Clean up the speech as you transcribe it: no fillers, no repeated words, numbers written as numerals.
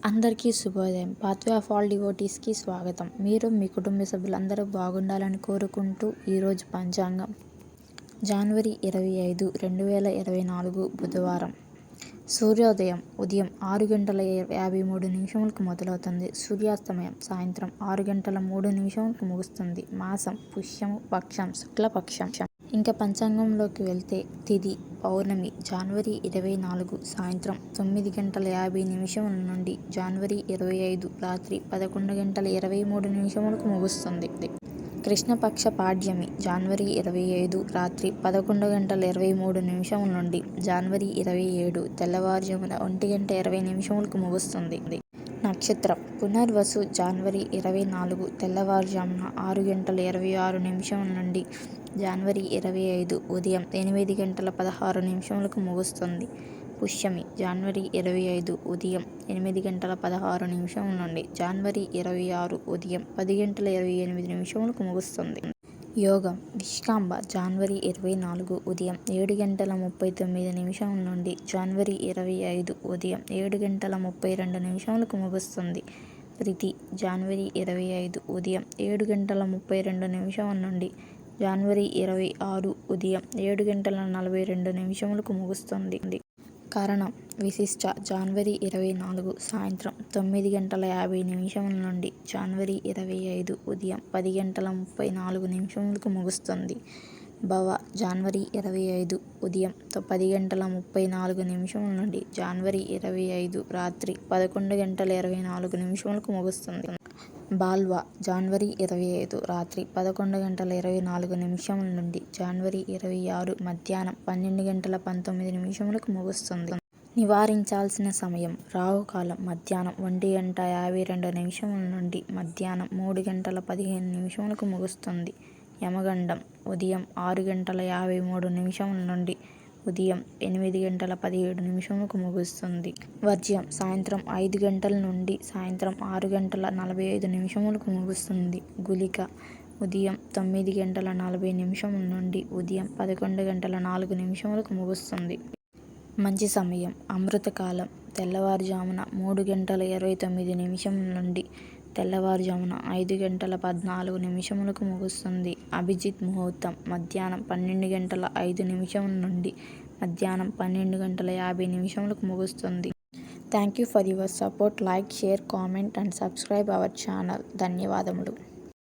అందరికీ శుభోదయం. Pathway of all డివోటీస్కి స్వాగతం. మీరు మీ కుటుంబ సభ్యులందరూ బాగుండాలని కోరుకుంటూ ఈరోజు పంచాంగం జనవరి 25, 2024 బుధవారం. సూర్యోదయం ఉదయం 6:53 మొదలవుతుంది. సూర్యాస్తమయం సాయంత్రం 6:03 ముగుస్తుంది. మాసం పుష్యము, పక్షం శుక్లపక్షం. ఇంకా పంచాంగంలోకి వెళ్తే తిథి పౌర్ణమి జనవరి 24 సాయంత్రం 9:50 నుండి జనవరి 25 రాత్రి 11:23 ముగుస్తుంది. కృష్ణపక్ష పాడ్యమి జనవరి 25 రాత్రి 11:23 నుండి జనవరి 27 తెల్లవారుజామున 1:20 ముగుస్తుంది. నక్షత్రం పునర్వసు జనవరి 24 తెల్లవారుజామున 6:26 నుండి జనవరి 25 ఉదయం 8:16 ముగుస్తుంది. పుష్యమి జనవరి 25 ఉదయం 8:16 నుండి జనవరి 26 ఉదయం 10:28 ముగుస్తుంది. యోగం విష్కాంబ జనవరి 24 ఉదయం 7:39 నుండి జనవరి 25 ఉదయం 7:32 ముగుస్తుంది. ప్రీతి జనవరి 25 ఉదయం 7:32 నుండి జనవరి 26 ఉదయం 7:42 ముగుస్తుంది. కరణం విశిష్ట జనవరి 24 సాయంత్రం 9:50 నుండి జనవరి 25 ఉదయం 10:34 ముగుస్తుంది. భవ జనవరి 25 ఉదయం 10:34 నుండి జనవరి 25 రాత్రి 11:24 ముగుస్తుంది. బాల్వ జనవరి 25 రాత్రి 11:24 నుండి జనవరి 26 మధ్యాహ్నం 12:19 ముగుస్తుంది. నివారించాల్సిన సమయం రాహుకాలం మధ్యాహ్నం 1:52 నుండి మధ్యాహ్నం 3:15 ముగుస్తుంది. యమగండం ఉదయం 6:53 నుండి ఉదయం 8:17 ముగుస్తుంది. వర్జ్యం సాయంత్రం 5 గంటల నుండి సాయంత్రం 6:45 ముగుస్తుంది. గుళిక ఉదయం 9:40 నుండి ఉదయం 11:04 ముగుస్తుంది. మంచి సమయం అమృతకాలం తెల్లవారుజామున 3:29 నుండి తెల్లవారుజామున 5:14 ముగుస్తుంది. అభిజిత్ ముహూర్తం మధ్యాహ్నం 12:05 నుండి మధ్యాహ్నం 12:50 ముగుస్తుంది. Thank you for your support. Like, share, comment and subscribe our channel. ధన్యవాదములు.